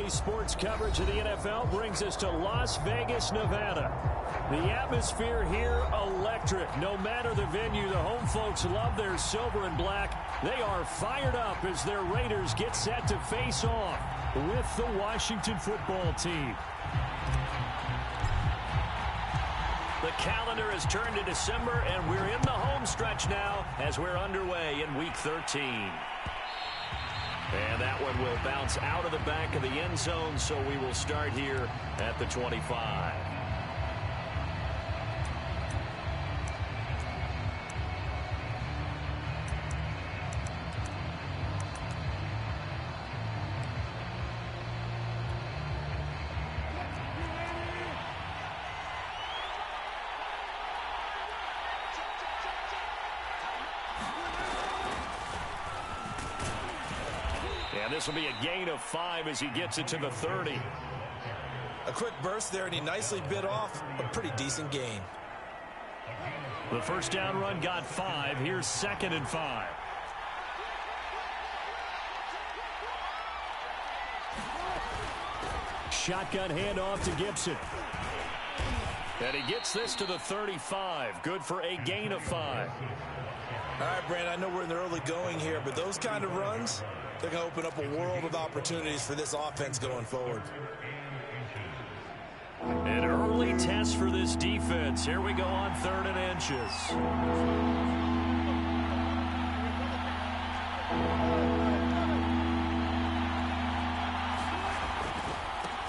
Today's sports coverage of the NFL brings us to Las Vegas, Nevada. The atmosphere here, electric. No matter the venue, the home folks love their silver and black. They are fired up as their Raiders get set to face off with the Washington football team. The calendar has turned to December, and we're in the home stretch now as we're underway in Week 13. And that one will bounce out of the back of the end zone, so we will start here at the 25. And this will be a gain of 5 as he gets it to the 30. A quick burst there, and he nicely bit off a pretty decent gain. The first down run got 5. Here's 2nd and 5. Shotgun handoff to Gibson. And he gets this to the 35. Good for a gain of 5. All right, Brandon, I know we're in the early going here, but those kind of runs, they're going to open up a world of opportunities for this offense going forward. An early test for this defense. Here we go on 3rd and inches.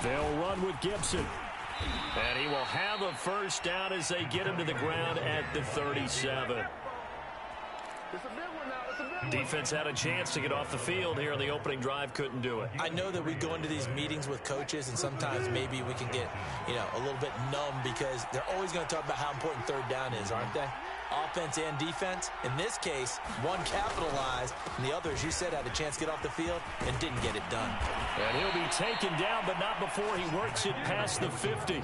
They'll run with Gibson. And he will have a first down as they get him to the ground at the 37. Defense had a chance to get off the field here in the opening drive, couldn't do it. I know that we go into these meetings with coaches, and sometimes maybe we can get, a little bit numb because they're always going to talk about how important 3rd down is, aren't they? Offense and defense. In this case, one capitalized, and the other, as you said, had a chance to get off the field and didn't get it done. And he'll be taken down, but not before he works it past the 50.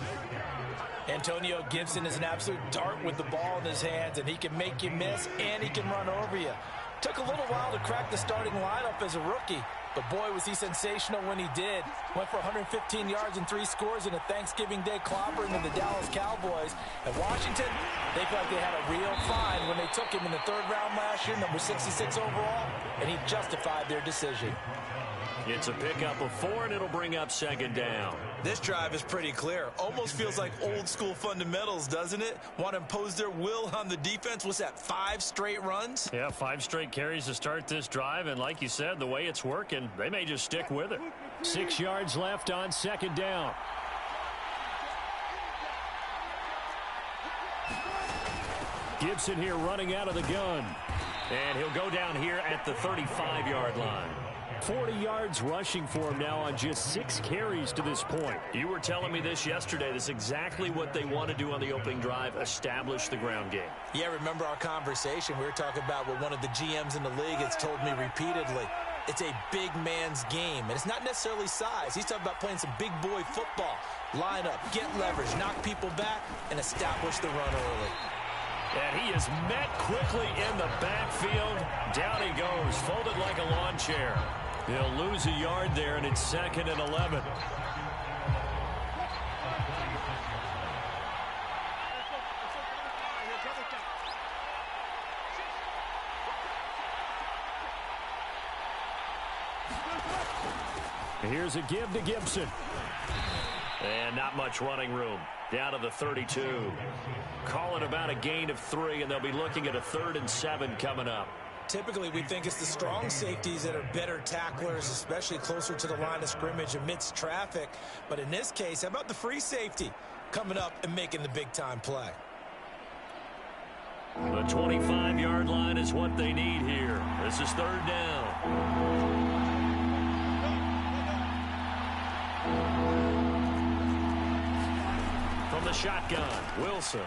Antonio Gibson is an absolute dart with the ball in his hands, and he can make you miss, and he can run over you. Took a little while to crack the starting lineup as a rookie, but boy, was he sensational when he did. Went for 115 yards and 3 scores in a Thanksgiving Day clobber into the Dallas Cowboys. And Washington, they felt like they had a real find when they took him in the 3rd round last year, number 66 overall, and he justified their decision. It's a pickup of 4, and it'll bring up 2nd down. This drive is pretty clear. Almost feels like old school fundamentals, doesn't it? Want to impose their will on the defense. What's that, 5 straight runs? Yeah, 5 straight carries to start this drive, and like you said, the way it's working, they may just stick with it. 6 yards left on 2nd down. Gibson here running out of the gun. And he'll go down here at the 35-yard line. 40 yards rushing for him now on just 6 carries to this point. You were telling me this yesterday. This is exactly what they want to do on the opening drive, establish the ground game. Yeah, remember our conversation. We were talking about what one of the GMs in the league has told me repeatedly. It's a big man's game, and it's not necessarily size. He's talking about playing some big boy football. Line up, get leverage, knock people back, and establish the run early. And he is met quickly in the backfield. Down he goes, folded like a lawn chair. He'll lose a yard there, and it's 2nd and 11. Here's a give to Gibson. And not much running room. Down to the 32. Calling about a gain of 3, and they'll be looking at a 3rd and 7 coming up. Typically, we think it's the strong safeties that are better tacklers, especially closer to the line of scrimmage amidst traffic. But in this case, how about the free safety coming up and making the big-time play? The 25-yard line is what they need here. This is 3rd down. From the shotgun, Wilson.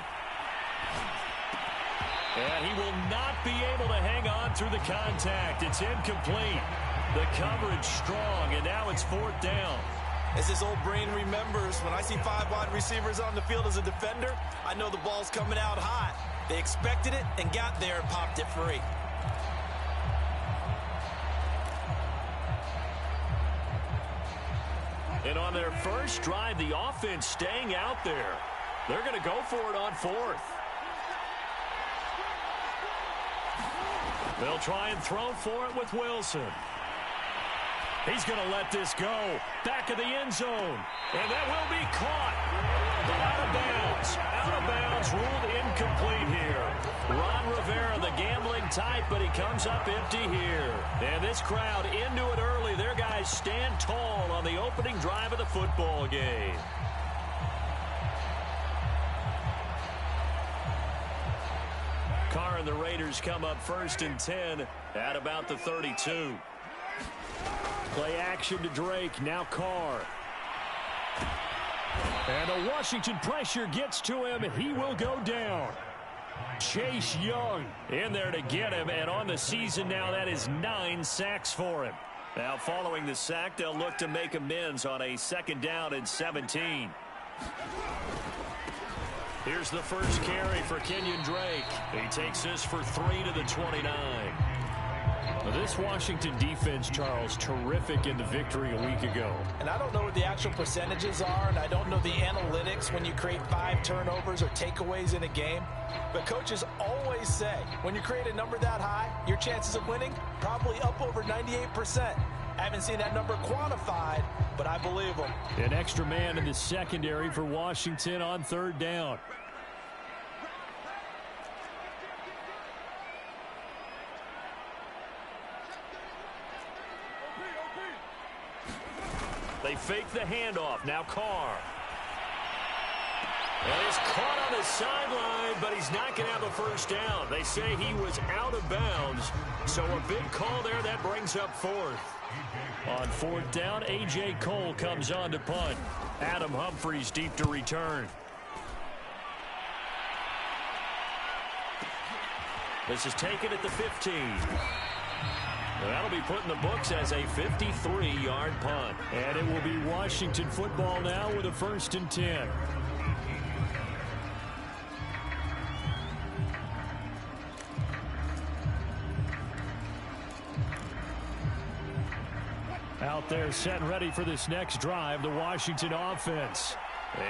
And he will not be able to hang on through the contact. It's incomplete. The coverage strong, and now it's 4th down. As his old brain remembers, when I see 5 wide receivers on the field as a defender, I know the ball's coming out hot. They expected it and got there and popped it free. And on their first drive, the offense staying out there. They're going to go for it on fourth. They'll try and throw for it with Wilson. He's going to let this go. Back of the end zone. And that will be caught. But out of bounds. Out of bounds, ruled incomplete here. Ron Rivera, the gambling type, but he comes up empty here. And this crowd into it early. Their guys stand tall on the opening drive of the football game. Carr and the Raiders come up 1st and 10 at about the 32. Play action to Drake. Now Carr. And the Washington pressure gets to him. He will go down. Chase Young in there to get him. And on the season now, that is 9 sacks for him. Now following the sack, they'll look to make amends on a 2nd down and 17. Here's the first carry for Kenyon Drake. He takes this for 3 to the 29. Now this Washington defense, Charles, terrific in the victory a week ago. And I don't know what the actual percentages are, and I don't know the analytics when you create 5 turnovers or takeaways in a game. But coaches always say, when you create a number that high, your chances of winning probably up over 98%. I haven't seen that number quantified, but I believe them. An extra man in the secondary for Washington on 3rd down. They fake the handoff. Now Carr. And he's caught on the sideline, but he's not going to have a first down. They say he was out of bounds. So a big call there. That brings up 4th. On 4th down, A.J. Cole comes on to punt. Adam Humphries deep to return. This is taken at the 15. That'll be put in the books as a 53-yard punt. And it will be Washington football now with a 1st and 10. Out there set and ready for this next drive, the Washington offense.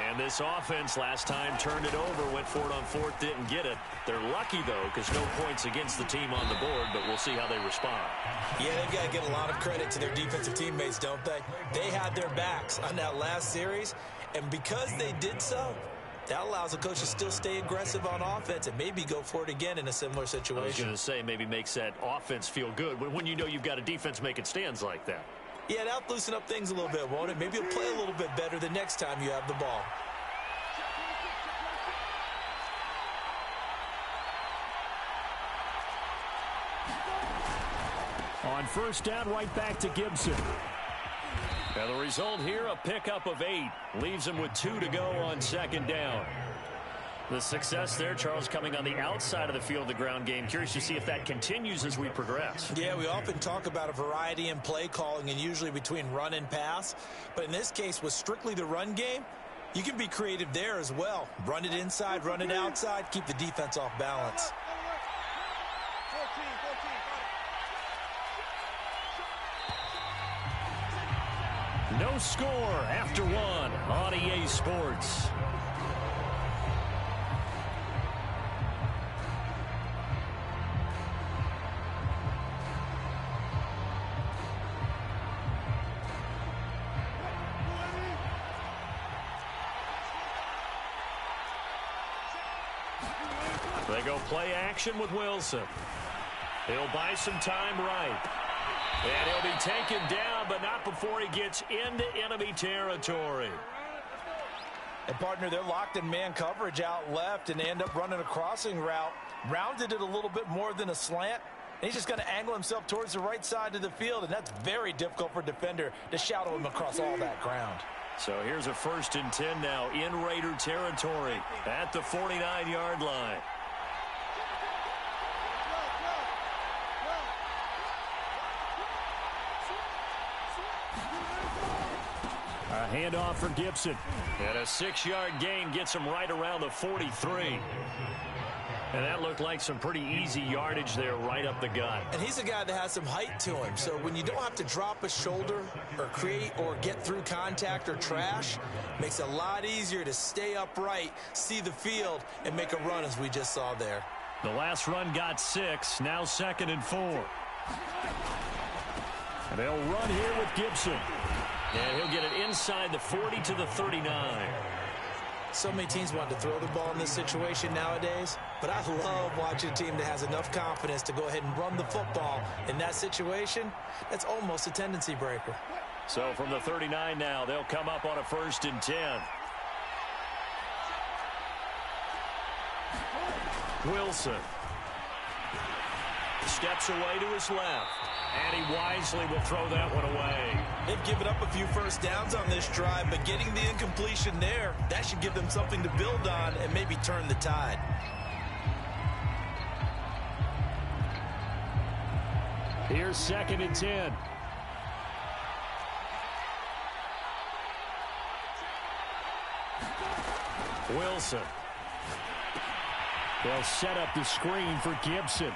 And this offense last time turned it over, went for it on 4th, didn't get it. They're lucky, though, because no points against the team on the board, but we'll see how they respond. Yeah, they've got to give a lot of credit to their defensive teammates, don't they? They had their backs on that last series, and because they did so, that allows the coach to still stay aggressive on offense and maybe go for it again in a similar situation. I was going to say, maybe makes that offense feel good when you know you've got a defense making stands like that. Yeah, that'll loosen up things a little bit, won't it? Maybe you'll play a little bit better the next time you have the ball. On 1st down, right back to Gibson. And the result here, a pickup of 8. Leaves him with 2 to go on 2nd down. The success there, Charles, coming on the outside of the field of the ground game. Curious to see if that continues as we progress. Yeah, we often talk about a variety in play calling and usually between run and pass. But in this case, with strictly the run game, you can be creative there as well. Run it inside, run it outside, keep the defense off balance. No score after 1 on EA Sports. They go play action with Wilson. He'll buy some time right. And he'll be taken down, but not before he gets into enemy territory. And, partner, they're locked in man coverage out left, and they end up running a crossing route. Rounded it a little bit more than a slant. And he's just going to angle himself towards the right side of the field, and that's very difficult for a defender to shadow him across all that ground. So here's a 1st and 10 now in Raider territory at the 49-yard line. A handoff for Gibson. And a 6-yard gain gets him right around the 43. And that looked like some pretty easy yardage there right up the gut. And he's a guy that has some height to him. So when you don't have to drop a shoulder or create or get through contact or trash, makes it a lot easier to stay upright, see the field, and make a run as we just saw there. The last run got 6. Now 2nd and 4. And they'll run here with Gibson. And he'll get it inside the 40 to the 39. So many teams want to throw the ball in this situation nowadays, but I love watching a team that has enough confidence to go ahead and run the football. In that situation, that's almost a tendency breaker. So from the 39 now, they'll come up on a 1st and 10. Wilson steps away to his left, and he wisely will throw that one away. They've given up a few first downs on this drive, but getting the incompletion there, that should give them something to build on and maybe turn the tide. Here's 2nd and 10. Wilson. They'll set up the screen for Gibson.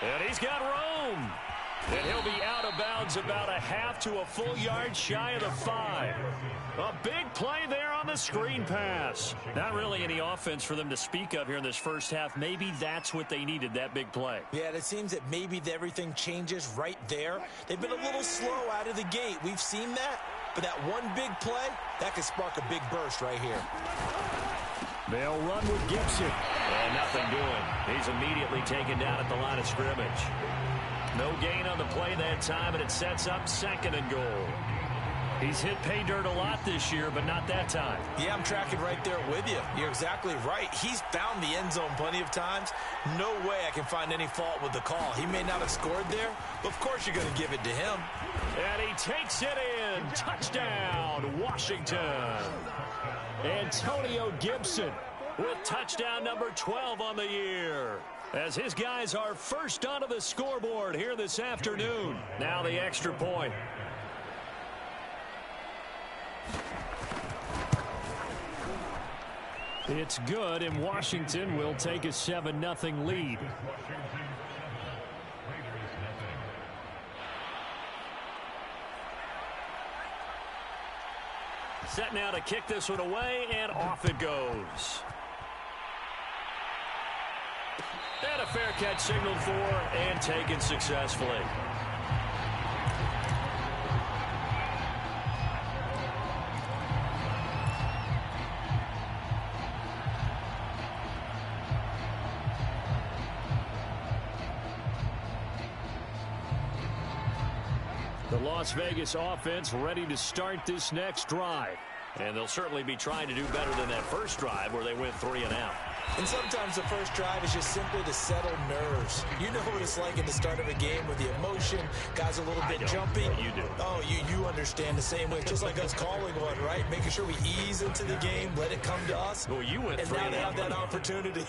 And he's got room. And he'll be out of bounds about a half to a full yard shy of the 5. A big play there on the screen pass. Not really any offense for them to speak of here in this first half. Maybe that's what they needed, that big play. Yeah, it seems that maybe everything changes right there. They've been a little slow out of the gate. We've seen that. But that one big play, that could spark a big burst right here. They'll run with Gibson. And nothing doing. He's immediately taken down at the line of scrimmage. No gain on the play that time, and it sets up 2nd and goal. He's hit pay dirt a lot this year, but not that time. Yeah, I'm tracking right there with you. You're exactly right. He's found the end zone plenty of times. No way I can find any fault with the call. He may not have scored there, but of course you're going to give it to him. And he takes it in. Touchdown, Washington. Antonio Gibson with touchdown number 12 on the year, as his guys are first onto the scoreboard here this afternoon. Now the extra point. It's good, and Washington will take a 7-0 lead. Set now to kick this one away, and off it goes. And a fair catch signaled for and taken successfully. The Las Vegas offense ready to start this next drive. And they'll certainly be trying to do better than that first drive where they went 3 and out. And sometimes the first drive is just simply to settle nerves. You know what it's like in the start of a game with the emotion, guys a little bit jumpy. You do. Oh, you understand the same way. Just like us calling one, right? Making sure we ease into the game, let it come to us. Well, you went 3 and out. And now they have that opportunity.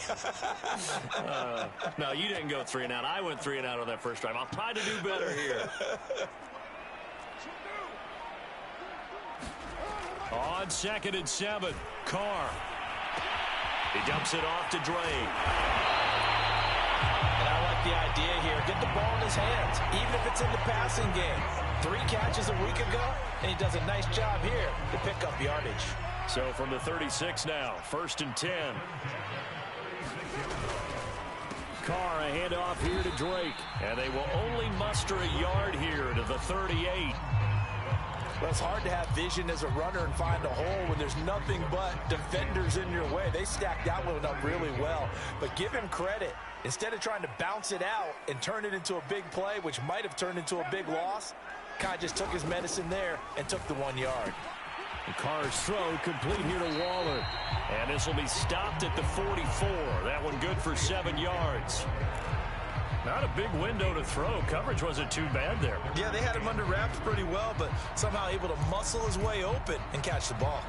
No, you didn't go 3 and out. I went 3 and out on that first drive. I'll try to do better here. On 2nd and 7, Carr. He dumps it off to Drake. And I like the idea here. Get the ball in his hands, even if it's in the passing game. 3 catches a week ago, and he does a nice job here to pick up yardage. So from the 36 now, 1st and 10. Carr, a handoff here to Drake. And they will only muster a yard here to the 38. Well, it's hard to have vision as a runner and find a hole when there's nothing but defenders in your way. They stacked that one up really well. But give him credit. Instead of trying to bounce it out and turn it into a big play, which might have turned into a big loss, kind of just took his medicine there and took the 1 yard. And Carr's throw complete here to Waller. And this will be stopped at the 44. That one good for 7 yards. Not a big window to throw. Coverage wasn't too bad there. Yeah, they had him under wraps pretty well, but somehow able to muscle his way open and catch the ball.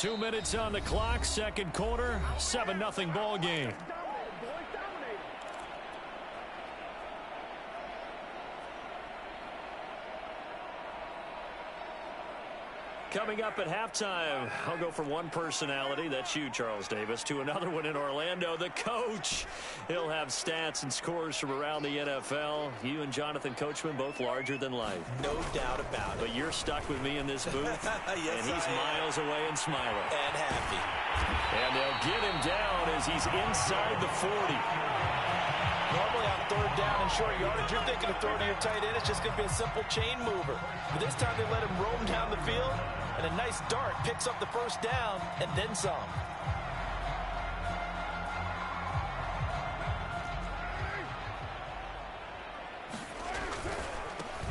2 minutes on the clock, second quarter, 7-0 ball game. Coming up at halftime, I'll go from one personality, that's you, Charles Davis, to another one in Orlando, the coach. He'll have stats and scores from around the NFL. You and Jonathan Coachman, both larger than life. No doubt about it. But you're stuck with me in this booth, yes, and he's miles away and smiling. And happy. And they'll get him down as he's inside the 40. Normally on third down and short yardage, you're thinking of throwing to your tight end. It's just going to be a simple chain mover. But this time they let him roam down the field, and a nice dart picks up the first down and then some.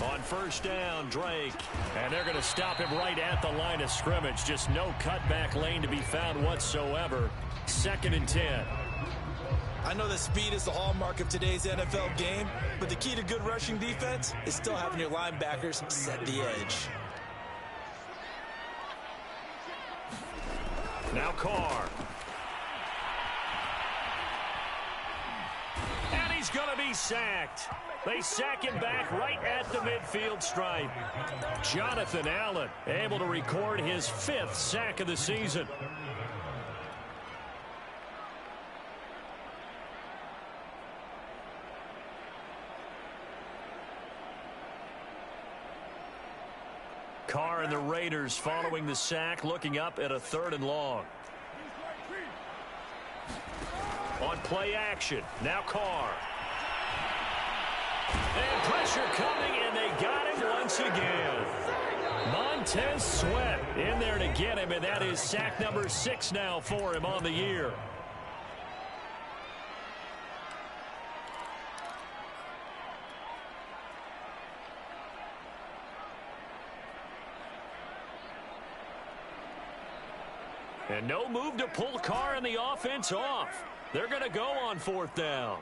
On first down, Drake. And they're going to stop him right at the line of scrimmage. Just no cutback lane to be found whatsoever. 2nd and 10. I know that speed is the hallmark of today's NFL game, but the key to good rushing defense is still having your linebackers set the edge. Now Carr. And he's going to be sacked. They sack him back right at the midfield stripe. Jonathan Allen able to record his 5th sack of the season. Carr and the Raiders following the sack, looking up at a 3rd and long. On play action, now Carr. And pressure coming, and they got him once again. Montez Sweat in there to get him, and that is sack number 6 now for him on the year. And no move to pull Carr and the offense off. They're going to go on 4th down.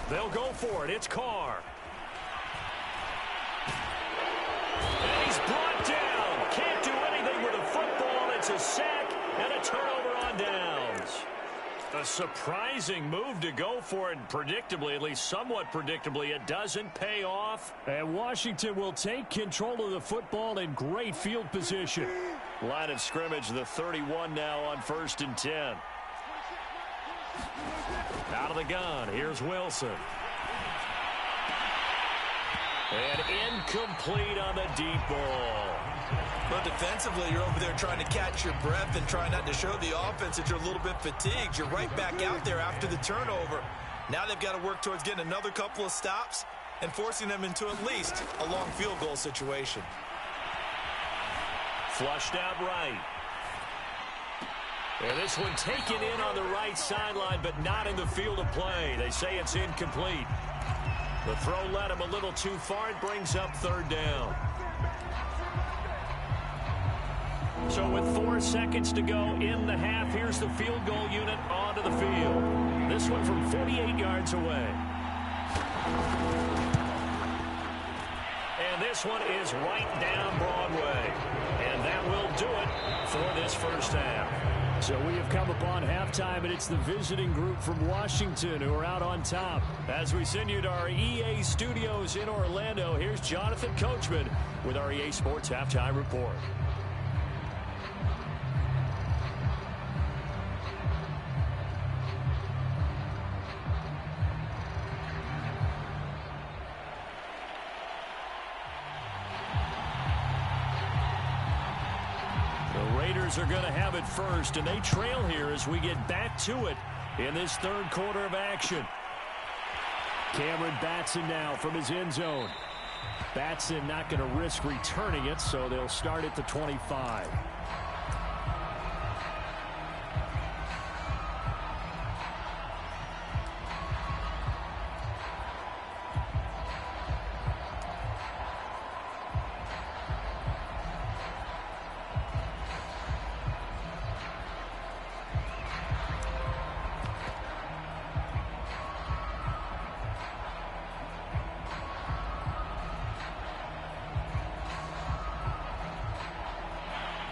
They'll go for it. It's Carr. And he's brought down. Can't do anything with a football. It's a sack and a turnover on downs. A surprising move to go for it. Predictably, at least somewhat predictably, it doesn't pay off. And Washington will take control of the football in great field position. Line of scrimmage, the 31 now on 1st and 10. Out of the gun, here's Wilson. And incomplete on the deep ball. But defensively, you're over there trying to catch your breath and try not to show the offense that you're a little bit fatigued. You're right back out there after the turnover. Now they've got to work towards getting another couple of stops and forcing them into at least a long field goal situation. Flushed out right. And this one taken in on the right sideline, but not in the field of play. They say it's incomplete. The throw led him a little too far. It brings up 3rd down. So with 4 seconds to go in the half, here's the field goal unit onto the field. This one from 48 yards away. And this one is right down Broadway. And that will do it for this first half. So we have come upon halftime, and it's the visiting group from Washington who are out on top. As we send you to our EA studios in Orlando, here's Jonathan Coachman with our EA Sports Halftime Report. Are going to have it first, and they trail here as we get back to it in this 3rd quarter of action. Cameron Batson now from his end zone. Batson not going to risk returning it, so they'll start at the 25.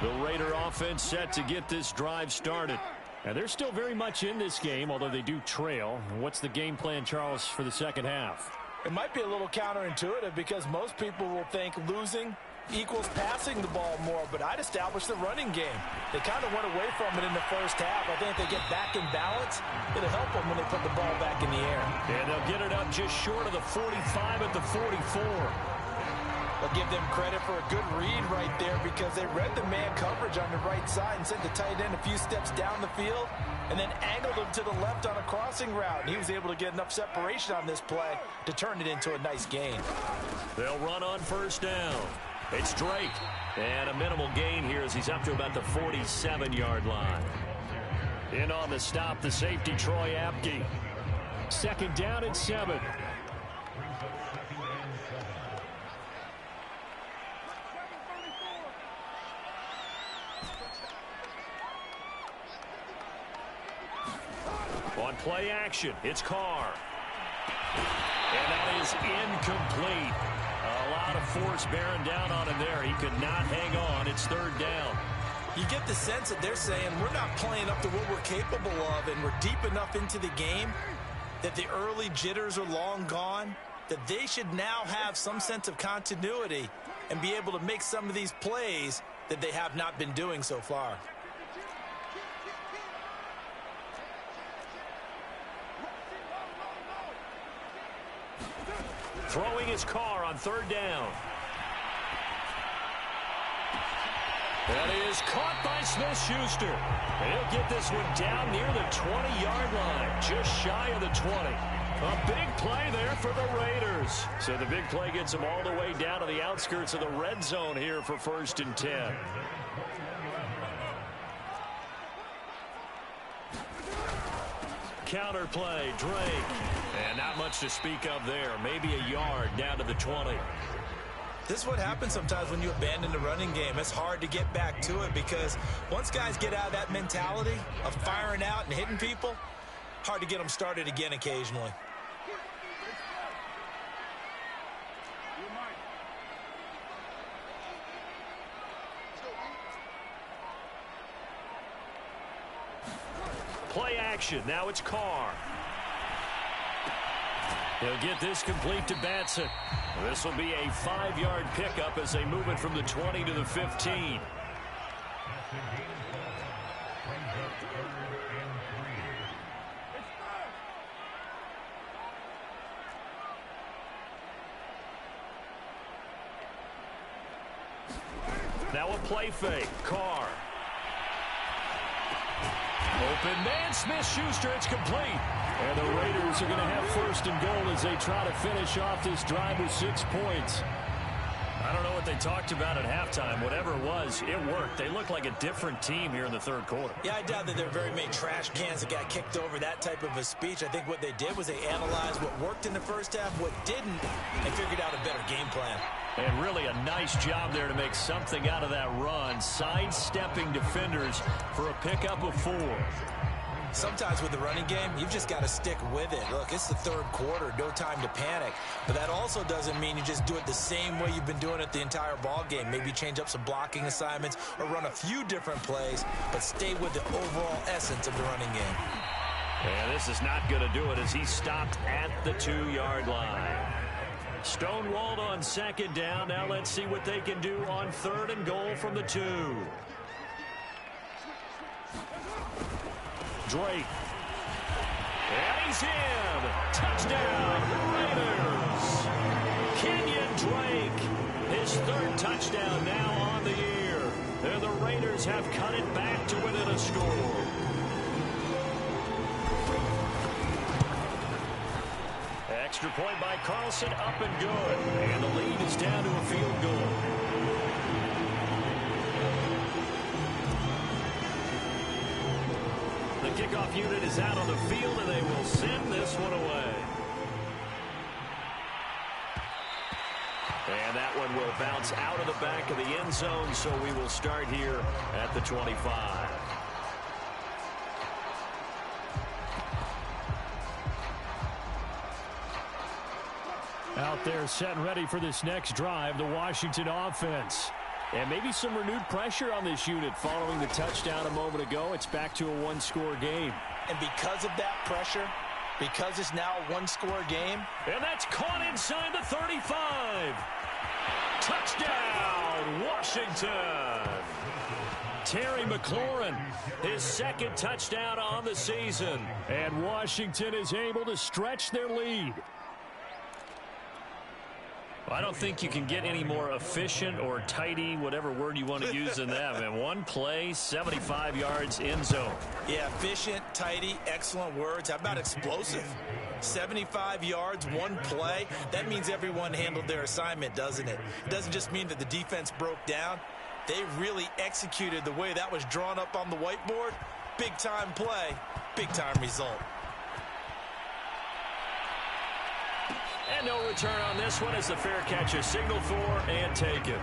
The Raider offense set to get this drive started. And they're still very much in this game, although they do trail. What's the game plan, Charles, for the second half? It might be a little counterintuitive because most people will think losing equals passing the ball more, but I'd establish the running game. They kind of went away from it in the first half. I think if they get back in balance, it'll help them when they put the ball back in the air. And they'll get it up just short of the 45 at the 44. I'll give them credit for a good read right there because they read the man coverage on the right side and sent the tight end a few steps down the field and then angled him to the left on a crossing route. He was able to get enough separation on this play to turn it into a nice gain. They'll run on first down. It's Drake. And a minimal gain here as he's up to about the 47-yard line. In on the stop, the safety, Troy Apke. Second down and 7. On play action, it's Carr. And that is incomplete. A lot of force bearing down on him there. He could not hang on. It's third down. You get the sense that they're saying we're not playing up to what we're capable of, and we're deep enough into the game that the early jitters are long gone, that they should now have some sense of continuity and be able to make some of these plays that they have not been doing so far. Throwing his Carr on third down. That is caught by Smith-Schuster. And he'll get this one down near the 20-yard line, just shy of the 20. A big play there for the Raiders. So the big play gets them all the way down to the outskirts of the red zone here for 1st and 10. Counter play, Drake. And not much to speak of there. Maybe a yard down to the 20. This is what happens sometimes when you abandon the running game. It's hard to get back to it because once guys get out of that mentality of firing out and hitting people, hard to get them started again occasionally. Play action. Now it's Carr. He'll get this complete to Batson. This will be a 5-yard pickup as they move it from the 20 to the 15. Now a play fake. Carr. Open man, Smith-Schuster, it's complete. And the Raiders are going to have 1st and goal as they try to finish off this drive with 6 points. I don't know what they talked about at halftime. Whatever it was, it worked. They look like a different team here in the third quarter. Yeah, I doubt that there are very many trash cans that got kicked over, that type of a speech. I think what they did was they analyzed what worked in the first half, what didn't, and figured out a better game plan. And really a nice job there to make something out of that run, sidestepping defenders for a pickup of 4. Sometimes with the running game, you've just got to stick with it. Look, it's the third quarter, no time to panic. But that also doesn't mean you just do it the same way you've been doing it the entire ball game. Maybe change up some blocking assignments or run a few different plays, but stay with the overall essence of the running game. And this is not going to do it as he stopped at the 2-yard line. Stonewalled on 2nd down. Now let's see what they can do on 3rd and goal from the 2. Drake. And he's in. Touchdown, Raiders. Kenyon Drake. His 3rd touchdown now on the year. And the Raiders have cut it back to within a score. Extra point by Carlson, up and good. And the lead is down to a field goal. The kickoff unit is out on the field, and they will send this one away. And that one will bounce out of the back of the end zone, so we will start here at the 25. Out there set and ready for this next drive, the Washington offense. And maybe some renewed pressure on this unit following the touchdown a moment ago. It's back to a one-score game. And because of that pressure, because it's now a one-score game. And that's caught inside the 35. Touchdown, Washington. Terry McLaurin, his second touchdown on the season. And Washington is able to stretch their lead. I don't think you can get any more efficient or tidy, whatever word you want to use in that. And one play, 75 yards in zone. Yeah, efficient, tidy, excellent words. How about explosive? 75 yards, one play. That means everyone handled their assignment, doesn't it? It doesn't just mean that the defense broke down. They really executed the way that was drawn up on the whiteboard. Big-time play, big-time result. And no return on this one as the fair catch is signaled for and taken.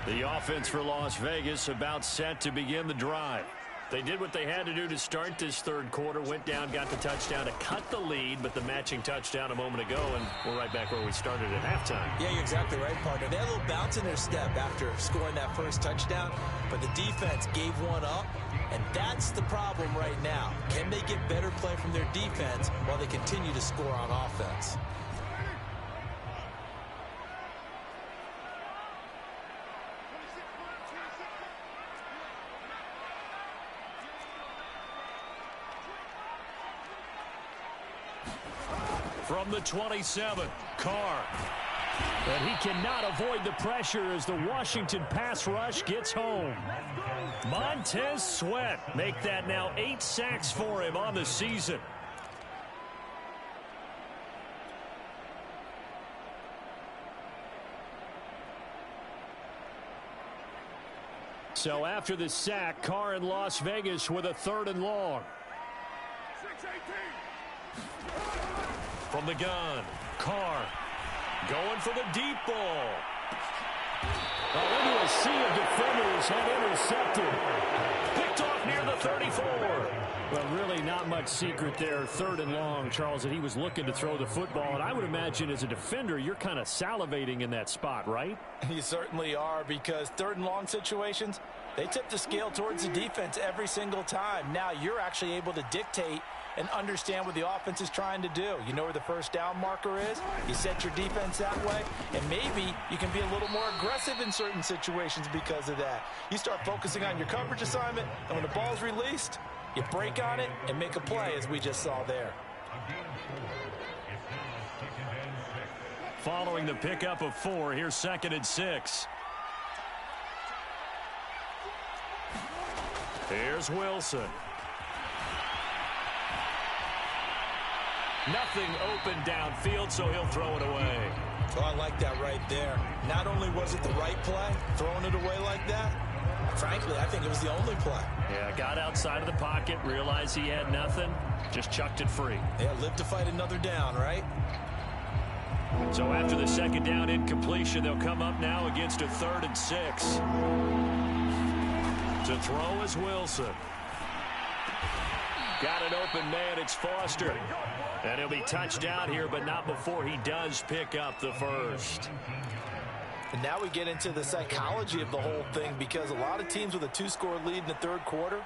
The offense for Las Vegas about set to begin the drive. They did what they had to do to start this third quarter, went down, got the touchdown to cut the lead, but the matching touchdown a moment ago, and we're right back where we started at halftime. Yeah, you're exactly right, partner. They had a little bounce in their step after scoring that first touchdown, but the defense gave one up, and that's the problem right now. Can they get better play from their defense while they continue to score on offense? From the 27, Carr. But he cannot avoid the pressure as the Washington pass rush gets home. Montez Sweat make that now 8 sacks for him on the season. So after the sack, Carr in Las Vegas with a 3rd and long. From the gun, Carr going for the deep ball. Into a sea of defenders and intercepted. Picked off near the 34. Well, really not much secret there. 3rd and long, Charles, that he was looking to throw the football. And I would imagine as a defender, you're kind of salivating in that spot, right? You certainly are, because 3rd and long situations, they tip the scale towards the defense every single time. Now you're actually able to dictate and understand what the offense is trying to do. You know where the first down marker is. You set your defense that way, and maybe you can be a little more aggressive in certain situations because of that. You start focusing on your coverage assignment, and when the ball's released, you break on it and make a play, as we just saw there. Following the pickup of 4, here's 2nd and 6. Here's Wilson. Nothing open downfield, so he'll throw it away. Oh, I like that right there. Not only was it the right play, throwing it away like that, frankly, I think it was the only play. Yeah, got outside of the pocket, realized he had nothing, just chucked it free. Yeah, live to fight another down, right? So after the 2nd down incompletion, they'll come up now against a 3rd and 6. To throw is Wilson. Got an open man, it's Foster. And he'll be touched down here, but not before he does pick up the first. And now we get into the psychology of the whole thing, because a lot of teams with a 2-score lead in the 3rd quarter,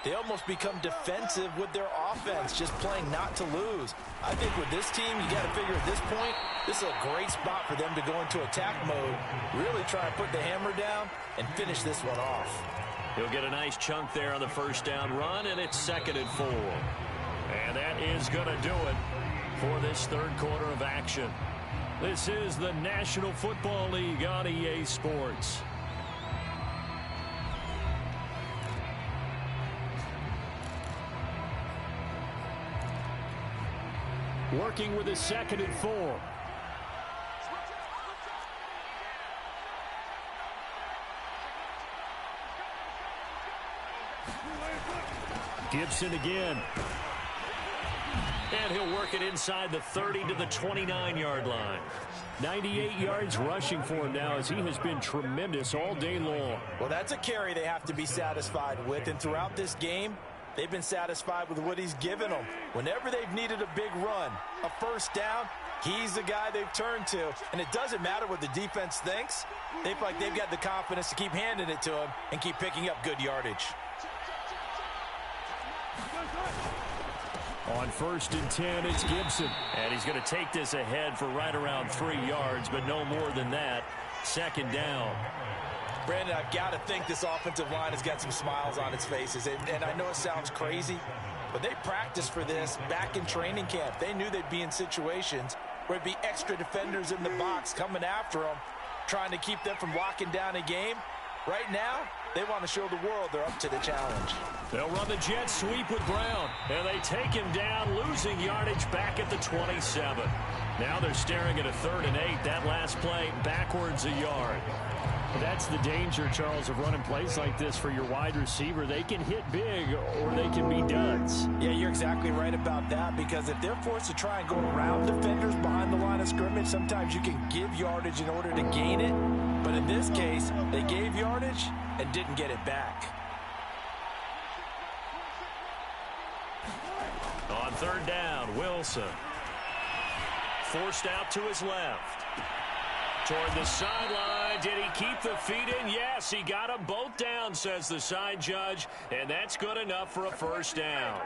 they almost become defensive with their offense, just playing not to lose. I think with this team, you got to figure at this point, this is a great spot for them to go into attack mode, really try and put the hammer down and finish this one off. He'll get a nice chunk there on the first down run, and it's 2nd and 4. And that is going to do it for this 3rd quarter of action. This is the National Football League on EA Sports. Working with a 2nd and 4. Gibson again. And he'll work it inside the 30 to the 29-yard line. 98 yards rushing for him now as he has been tremendous all day long. Well, that's a carry they have to be satisfied with. And throughout this game, they've been satisfied with what he's given them. Whenever they've needed a big run, a first down, he's the guy they've turned to. And it doesn't matter what the defense thinks. They feel like they've got the confidence to keep handing it to him and keep picking up good yardage. On 1st and 10, it's Gibson. And he's going to take this ahead for right around 3 yards, but no more than that. 2nd down. Brandon, I've got to think this offensive line has got some smiles on its faces. And I know it sounds crazy, but they practiced for this back in training camp. They knew they'd be in situations where it'd be extra defenders in the box coming after them, trying to keep them from locking down a game. Right now, they want to show the world they're up to the challenge. They'll run the jet sweep with Brown, and they take him down, losing yardage back at the 27. Now they're staring at a 3rd and 8. That last play backwards a yard. That's the danger, Charles, of running plays like this for your wide receiver. They can hit big or they can be duds. Yeah, you're exactly right about that, because if they're forced to try and go around defenders behind the line of scrimmage, sometimes you can give yardage in order to gain it. But in this case, they gave yardage and didn't get it back. On 3rd down, Wilson. Forced out to his left. Toward the sideline. Did he keep the feet in? Yes, he got them both down, says the side judge, and that's good enough for a 1st down.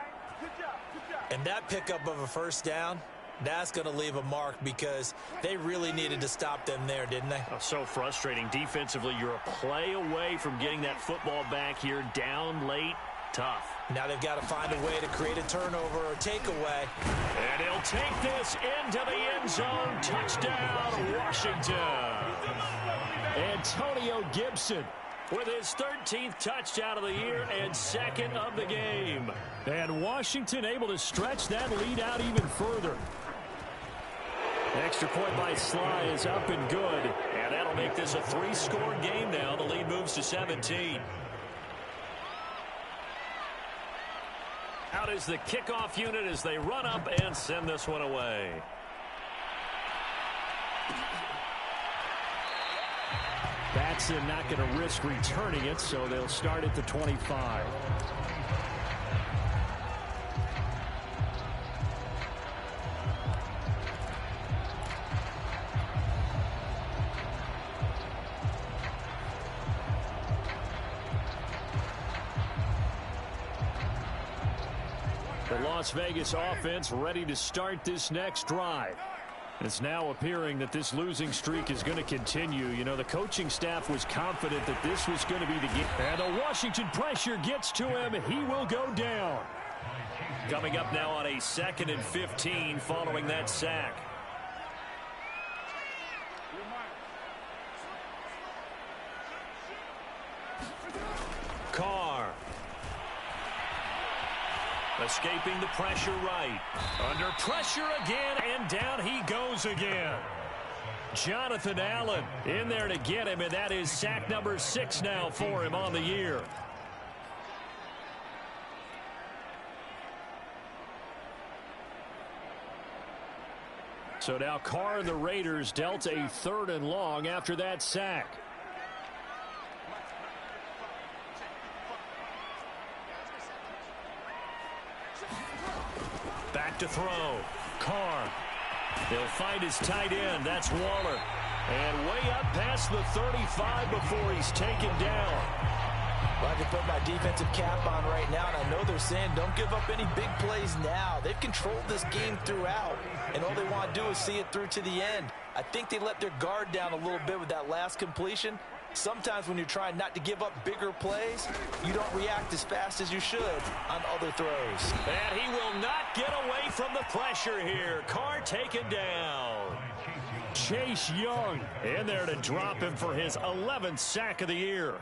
And that pickup of a 1st down, that's going to leave a mark, because they really needed to stop them there, didn't they? Oh, so frustrating. Defensively, you're a play away from getting that football back here. Down late, tough. Now they've got to find a way to create a turnover or takeaway. And he'll take this into the end zone. Touchdown, Washington. Antonio Gibson with his 13th touchdown of the year and 2nd of the game. And Washington able to stretch that lead out even further. Extra point by Sly is up and good. And that'll make this a 3-score game now. The lead moves to 17. Out is the kickoff unit as they run up and send this one away. Batson not going to risk returning it, so they'll start at the 25. The Las Vegas offense ready to start this next drive. It's now appearing that this losing streak is going to continue. You know, the coaching staff was confident that this was going to be the game. And the Washington pressure gets to him. He will go down. Coming up now on a 2nd and 15 following that sack. Carr. Escaping the pressure right. Under pressure again, and down he goes again. Jonathan Allen in there to get him, and that is sack number 6 now for him on the year. So now Carr and the Raiders dealt a 3rd and long after that sack. Back to throw. Carr. He'll find his tight end. That's Waller. And way up past the 35 before he's taken down. Well, I can put my defensive cap on right now, and I know they're saying don't give up any big plays now. They've controlled this game throughout, and all they want to do is see it through to the end. I think they let their guard down a little bit with that last completion. Sometimes when you're trying not to give up bigger plays, you don't react as fast as you should on other throws. And he will not get away from the pressure here. Carr taken down. Chase Young in there to drop him for his 11th sack of the year.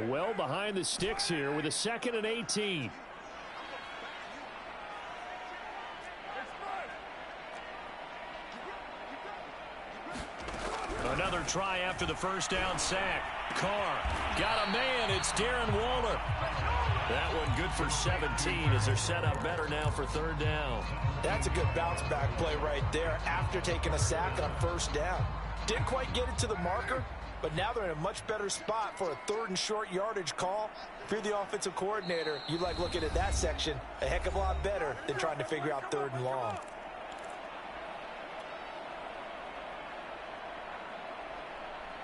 Well behind the sticks here with a 2nd and 18. Another try after the first down sack. Carr got a man. It's Darren Waller. That one good for 17 as they're set up better now for third down. That's a good bounce-back play right there after taking a sack on first down. Didn't quite get it to the marker, but now they're in a much better spot for a third and short yardage call. If you're the offensive coordinator, you like looking at that section a heck of a lot better than trying to figure out third and long.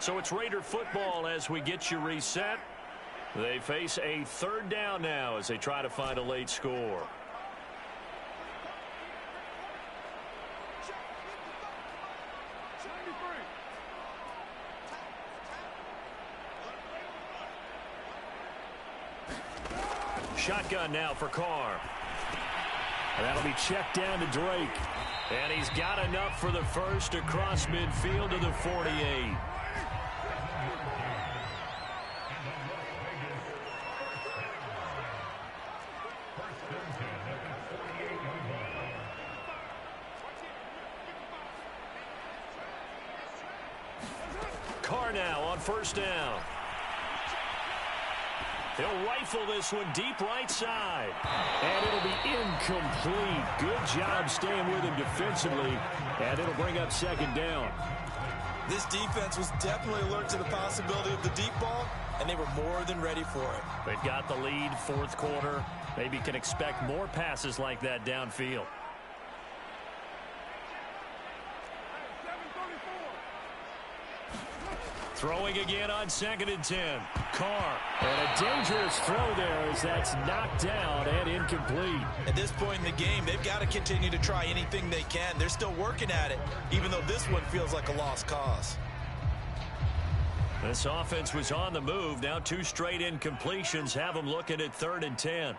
So it's Raider football as we get you reset. They face a third down now as they try to find a late score. Shotgun now for Carr. And that'll be checked down to Drake. And he's got enough for the first across midfield to the 48. Carr now on first down. They'll rifle this one deep right side. And it'll be incomplete. Good job staying with him defensively. And it'll bring up second down. This defense was definitely alert to the possibility of the deep ball, and they were more than ready for it. They've got the lead, fourth quarter. Maybe can expect more passes like that downfield. Throwing again on 2nd and 10. Carr. And a dangerous throw there as that's knocked down and incomplete. At this point in the game, they've got to continue to try anything they can. They're still working at it, even though this one feels like a lost cause. This offense was on the move. Now 2 straight incompletions have them looking at 3rd and 10.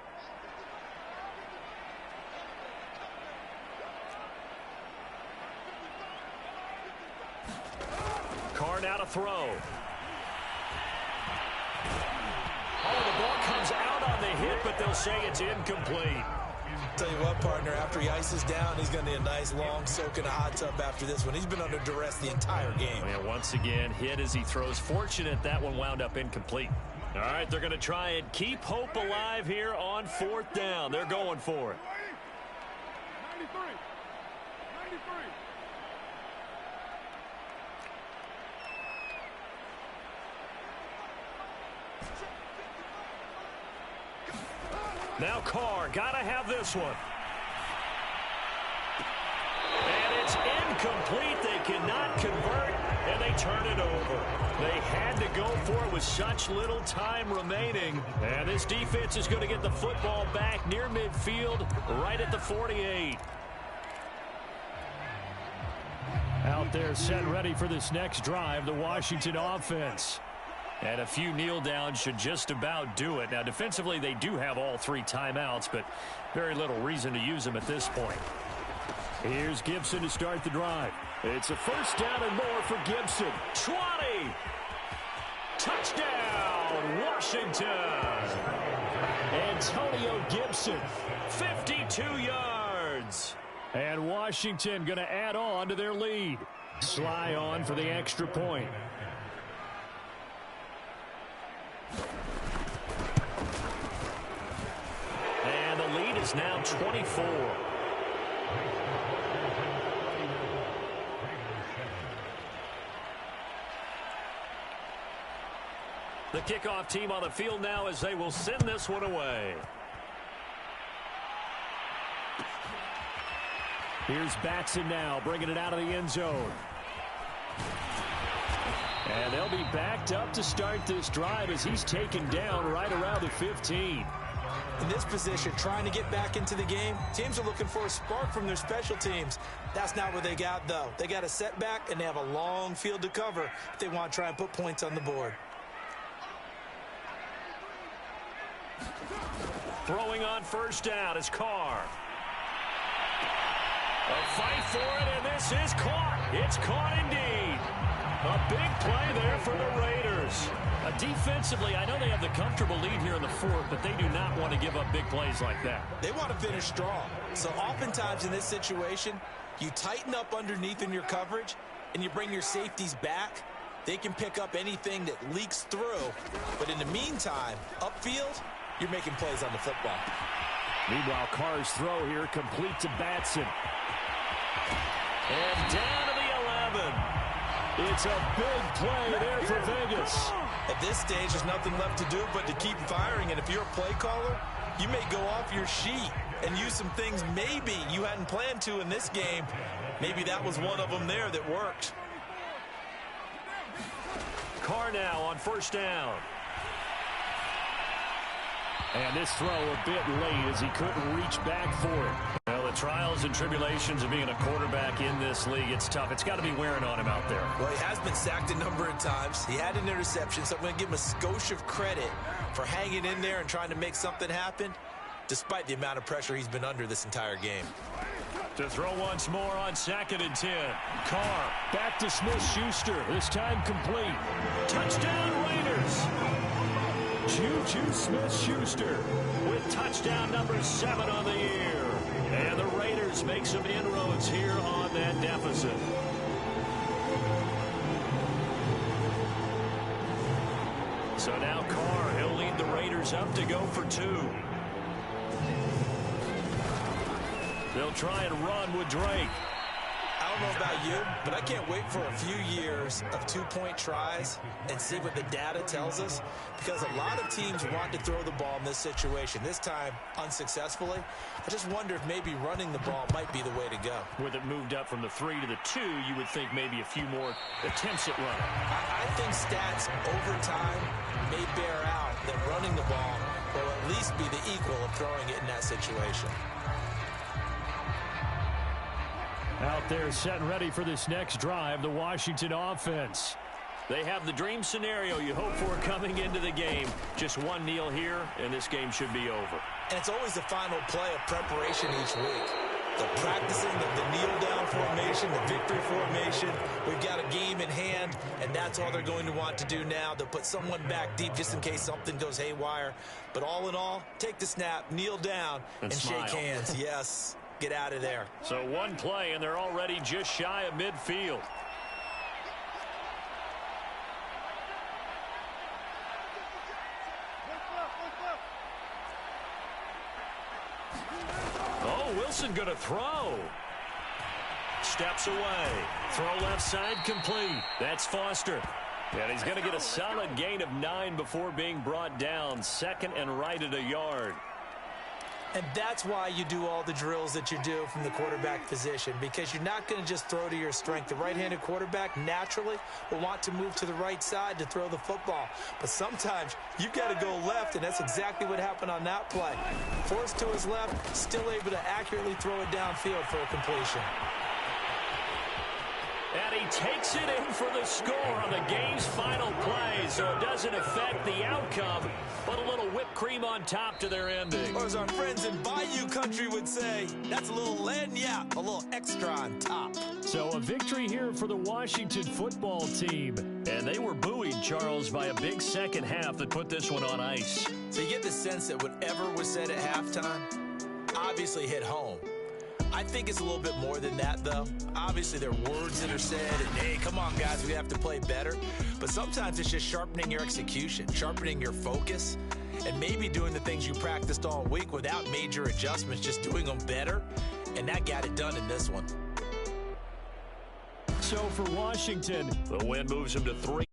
Carr now to throw. Oh, the ball comes out on the hit, but they'll say it's incomplete. Tell you what, partner, after he ices down, he's going to need a nice long soak in a hot tub after this one. He's been under duress the entire game. And once again, hit as he throws. Fortunate that one wound up incomplete. All right, they're going to try and keep hope alive here on 4th down. They're going for it. 93. Now Carr, gotta have this one. And it's incomplete. They cannot convert, and they turn it over. They had to go for it with such little time remaining. And this defense is going to get the football back near midfield, right at the 48. Out there set ready for this next drive, the Washington offense. And a few kneel downs should just about do it. Now, defensively, they do have all 3 timeouts, but very little reason to use them at this point. Here's Gibson to start the drive. It's a first down and more for Gibson. 20. Touchdown, Washington. Antonio Gibson, 52 yards. And Washington going to add on to their lead. Sly on for the extra point. And the lead is now 24. The kickoff team on the field now as they will send this one away. Here's Batson now bringing it out of the end zone. And they'll be backed up to start this drive as he's taken down right around the 15. In this position, trying to get back into the game, teams are looking for a spark from their special teams. That's not what they got, though. They got a setback, and they have a long field to cover if they want to try and put points on the board. Throwing on first down is Carr. A fight for it, and this is caught. It's caught indeed. A big play there for the Raiders. Defensively, I know they have the comfortable lead here in the 4th, but they do not want to give up big plays like that. They want to finish strong. So oftentimes in this situation, you tighten up underneath in your coverage, and you bring your safeties back, They can pick up anything that leaks through. But in the meantime, upfield, you're making plays on the football. Meanwhile, Carr's throw here complete to Batson. And down to the 11. It's a big play there for Vegas. At this stage, there's nothing left to do but to keep firing. And if you're a play caller, you may go off your sheet and use some things maybe you hadn't planned to in this game. Maybe that was one of them there that worked. Carr now on first down. And this throw a bit late as he couldn't reach back for it. Well, the trials and tribulations of being a quarterback in this league, it's tough. It's got to be wearing on him out there. Well, he has been sacked a number of times. He had an interception, so I'm going to give him a skosh of credit for hanging in there and trying to make something happen, despite the amount of pressure he's been under this entire game. To throw once more on 2nd and 10. Carr back to Smith-Schuster. This time complete. Touchdown Raiders. Juju Smith-Schuster with touchdown number 7 on the year. And the Raiders make some inroads here on that deficit. So now Carr, he'll lead the Raiders up to go for 2. They'll try and run with Drake. I don't know about you, but I can't wait for a few years of two-point tries and see what the data tells us, because a lot of teams want to throw the ball in this situation. This time, unsuccessfully. I just wonder if maybe running the ball might be the way to go. With it moved up from the 3 to the 2, you would think maybe a few more attempts at running. I think stats over time may bear out that running the ball will at least be the equal of throwing it in that situation. Out there set and ready for this next drive, the Washington offense. They have the dream scenario you hope for coming into the game. Just one kneel here, and this game should be over. And it's always the final play of preparation each week. The practicing of the kneel-down formation, the victory formation. We've got a game in hand, and that's all they're going to want to do now. They'll put someone back deep just in case something goes haywire. But all in all, take the snap, kneel down, and shake hands. Yes. Get out of there. So one play, and they're already just shy of midfield. Oh, Wilson going to throw. Steps away. Throw left side complete. That's Foster. And he's going to get a solid gain of 9 before being brought down. 2nd and right at a yard. And that's why you do all the drills that you do from the quarterback position, because you're not going to just throw to your strength. The right-handed quarterback naturally will want to move to the right side to throw the football. But sometimes you've got to go left, and that's exactly what happened on that play. Forced to his left, still able to accurately throw it downfield for a completion. And he takes it in for the score on the game's final play, so it doesn't affect the outcome, but a little whipped cream on top to their ending. Or as our friends in Bayou Country would say, that's a little lagniappe, a little extra on top. So a victory here for the Washington football team. And they were buoyed, Charles, by a big second half that put this one on ice. So you get the sense that whatever was said at halftime obviously hit home. I think it's a little bit more than that, though. Obviously, there are words that are said, and, hey, come on, guys, we have to play better. But sometimes it's just sharpening your execution, sharpening your focus, and maybe doing the things you practiced all week without major adjustments, just doing them better. And that got it done in this one. So for Washington, the win moves them to 3.